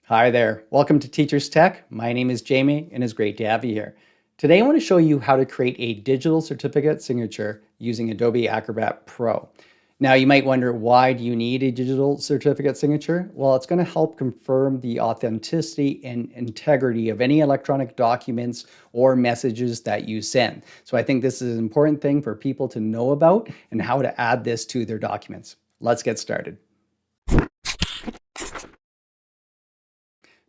Hi there. Welcome to Teachers Tech. My name is Jamie and it's great to have you here. Today I want to show you how to create a digital certificate signature using Adobe Acrobat Pro. Now you might wonder, why do you need a digital certificate signature? Well, it's going to help confirm the authenticity and integrity of any electronic documents or messages that you send. So I think this is an important thing for people to know about and how to add this to their documents. Let's get started.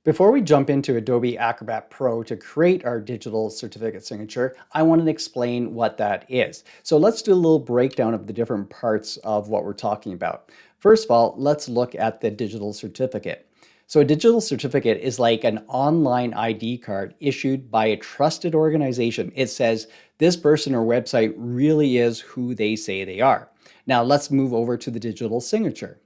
Before we jump into Adobe Acrobat Pro to create our digital certificate signature, I want to explain what that is. So let's do a little breakdown of the different parts of what we're talking about. First of all, let's look at the digital certificate. So a digital certificate is like an online ID card issued by a trusted organization. It says this person or website really is who they say they are. Now let's move over to the digital signature.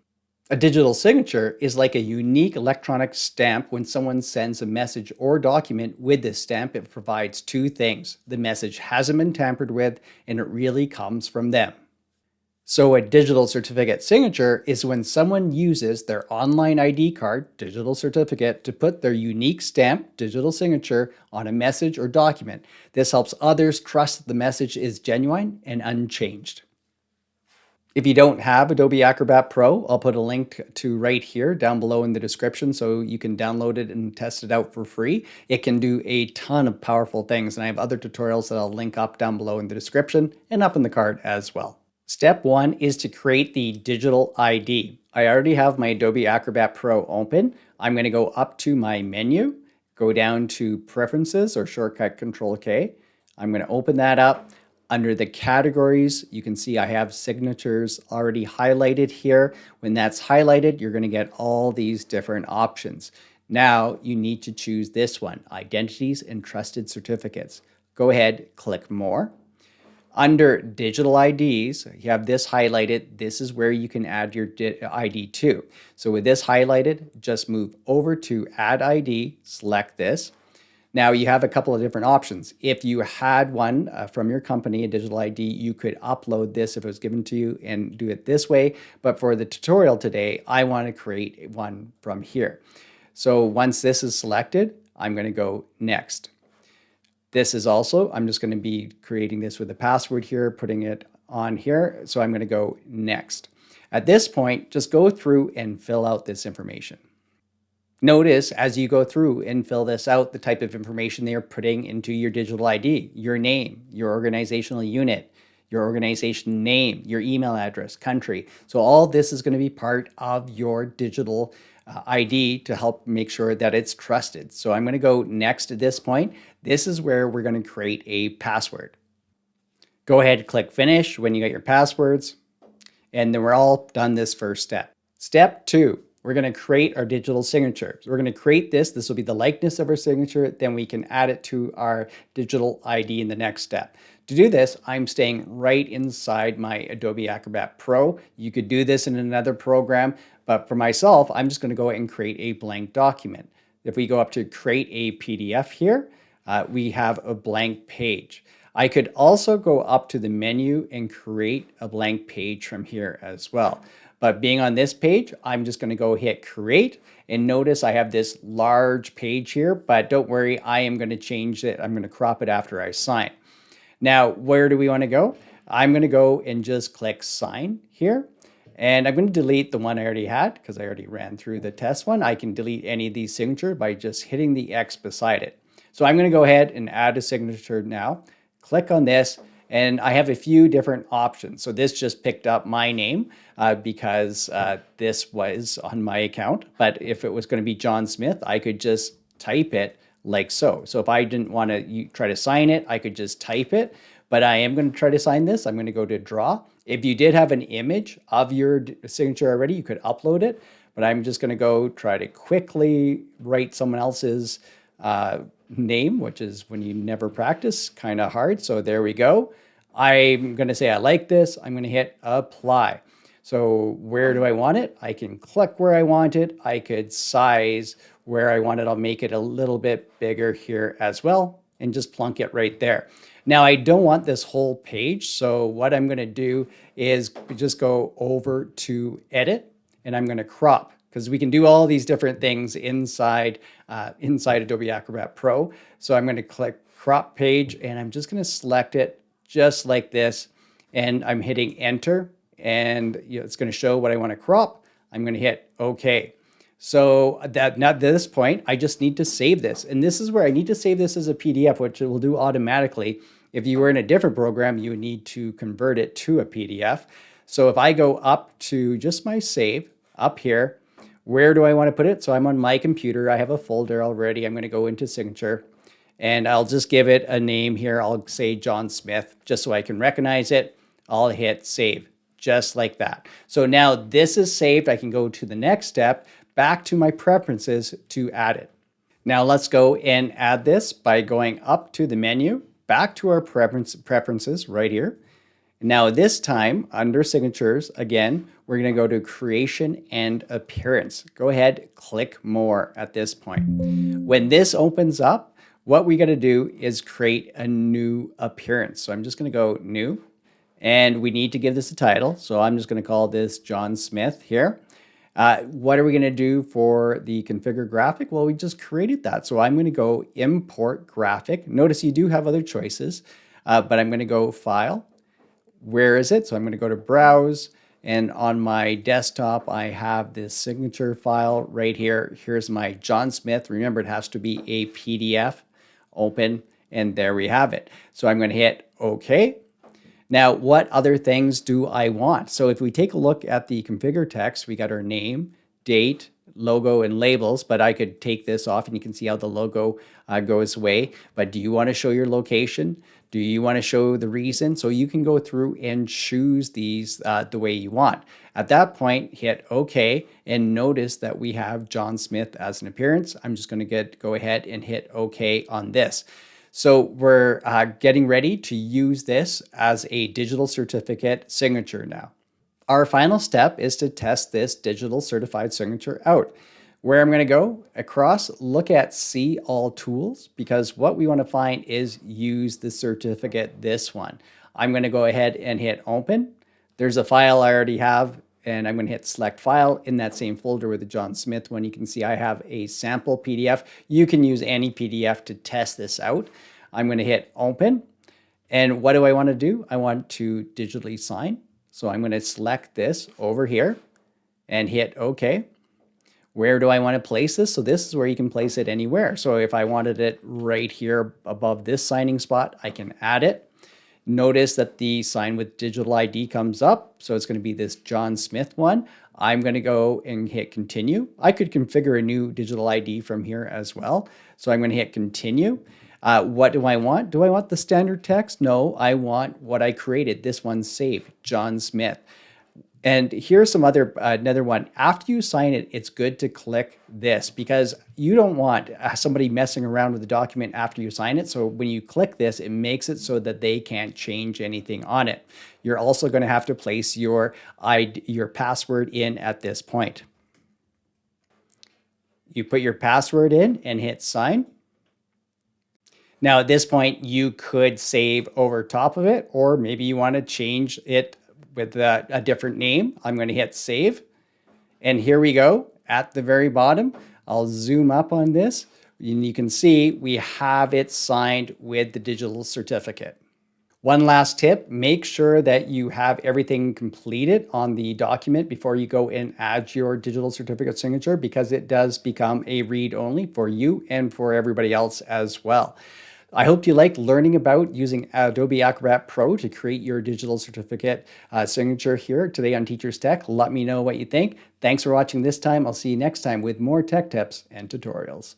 A digital signature is like a unique electronic stamp. When someone sends a message or document with this stamp, it provides two things. The message hasn't been tampered with and it really comes from them. So a digital certificate signature is when someone uses their online ID card, digital certificate, to put their unique stamp, digital signature, on a message or document. This helps others trust that the message is genuine and unchanged. If you don't have Adobe Acrobat Pro, I'll put a link to right here down below in the description so you can download it and test it out for free. It can do a ton of powerful things, and I have other tutorials that I'll link up down below in the description and up in the card as well. Step one is to create the digital ID. I already have my Adobe Acrobat Pro open. I'm going to go up to my menu, go down to Preferences or shortcut Control K. I'm going to open that up. Under the categories, you can see I have signatures already highlighted here. When that's highlighted, you're going to get all these different options. Now you need to choose this one, Identities and Trusted Certificates. Go ahead, click More. Under Digital IDs, you have this highlighted. This is where you can add your ID to. So with this highlighted, just move over to Add ID, select this. Now you have a couple of different options. If you had one from your company, a digital ID, you could upload this if it was given to you and do it this way. But for the tutorial today, I want to create one from here. So once this is selected, I'm going to go Next. This is also, I'm just going to be creating this with a password here, putting it on here. So I'm going to go Next. At this point, just go through and fill out this information. Notice as you go through and fill this out, the type of information they are putting into your digital ID, your name, your organizational unit, your organization name, your email address, country. So all this is going to be part of your digital ID to help make sure that it's trusted. So I'm going to go Next at this point. This is where we're going to create a password. Go ahead and click Finish when you get your passwords. And then we're all done this first step. Step two. We're going to create our digital signature. So we're going to create this. This will be the likeness of our signature. Then we can add it to our digital ID in the next step. To do this, I'm staying right inside my Adobe Acrobat Pro. You could do this in another program, but for myself, I'm just going to go and create a blank document. If we go up to create a PDF here, we have a blank page. I could also go up to the menu and create a blank page from here as well. But being on this page, I'm just going to go hit Create, and notice I have this large page here, but don't worry, I am going to change it. I'm going to crop it after I sign. Now, where do we want to go? I'm going to go and just click Sign here, and I'm going to delete the one I already had because I already ran through the test one. I can delete any of these signatures by just hitting the X beside it. So I'm going to go ahead and add a signature now. Click on this. And I have a few different options. So this just picked up my name because this was on my account. But if it was going to be John Smith, I could just type it like so. So if I didn't want to try to sign it, I could just type it. But I am going to try to sign this. I'm going to go to Draw. If you did have an image of your signature already, you could upload it. But I'm just going to go try to quickly write someone else's name, which is, when you never practice, kind of hard. So there we go. I'm going to say I like this. I'm going to hit Apply. So where do I want it? I can click where I want it. I could size where I want it. I'll make it a little bit bigger here as well and just plunk it right there. Now I don't want this whole page. So what I'm going to do is just go over to Edit, and I'm going to crop because we can do all these different things inside Adobe Acrobat Pro. So I'm going to click crop page, and I'm just going to select it just like this, and I'm hitting enter, and it's going to show what I want to crop. I'm going to hit OK. So that now at this point, I just need to save this. And this is where I need to save this as a PDF, which it will do automatically. If you were in a different program, you would need to convert it to a PDF. So if I go up to just my save up here, where do I want to put it? So I'm on my computer. I have a folder already. I'm going to go into signature, and I'll just give it a name here. I'll say John Smith, just so I can recognize it. I'll hit save, just like that. So now this is saved. I can go to the next step, back to my preferences to add it. Now let's go and add this by going up to the menu, back to our preferences right here. Now this time under signatures, again, we're going to go to creation and appearance. Go ahead, click more at this point. When this opens up, what we got to do is create a new appearance. So I'm just going to go new, and we need to give this a title. So I'm just going to call this John Smith here. What are we going to do for the configure graphic? Well, we just created that. So I'm going to go import graphic. Notice you do have other choices, but I'm going to go file. Where is it? So I'm going to go to browse, and on my desktop, I have this signature file right here. Here's my John Smith. Remember, it has to be a PDF. Open, and there we have it. So I'm going to hit OK. Now, what other things do I want? So if we take a look at the configure text, we got our name, date, logo, and labels, but I could take this off, and you can see how the logo goes away. But do you want to show your location? Do you want to show the reason? So you can go through and choose these the way you want. At that point, hit OK, and notice that we have John Smith as an appearance. I'm just going to go ahead and hit OK on this. So we're getting ready to use this as a digital certificate signature now. Our final step is to test this digital certified signature out. Where I'm going to go across, look at See All Tools, because what we want to find is use the certificate, this one. I'm going to go ahead and hit Open. There's a file I already have, and I'm going to hit Select File in that same folder with the John Smith one. You can see I have a sample PDF. You can use any PDF to test this out. I'm going to hit Open. And what do I want to do? I want to digitally sign. So I'm going to select this over here and hit OK. Where do I want to place this? So this is where you can place it anywhere. So if I wanted it right here above this signing spot, I can add it. Notice that the sign with digital ID comes up. So it's going to be this John Smith one. I'm going to go and hit continue. I could configure a new digital ID from here as well. So I'm going to hit continue. What do I want? Do I want the standard text? No, I want what I created. This one's saved, John Smith. And here's some another one. After you sign it, it's good to click this, because you don't want somebody messing around with the document after you sign it. So when you click this, it makes it so that they can't change anything on it. You're also going to have to place your password in at this point. You put your password in and hit sign. Now at this point, you could save over top of it, or maybe you want to change it with a different name. I'm going to hit save. And here we go at the very bottom. I'll zoom up on this, and you can see we have it signed with the digital certificate. One last tip, make sure that you have everything completed on the document before you go and add your digital certificate signature, because it does become a read-only for you and for everybody else as well. I hope you liked learning about using Adobe Acrobat Pro to create your digital certificate signature here today on Teachers Tech. Let me know what you think. Thanks for watching this time. I'll see you next time with more tech tips and tutorials.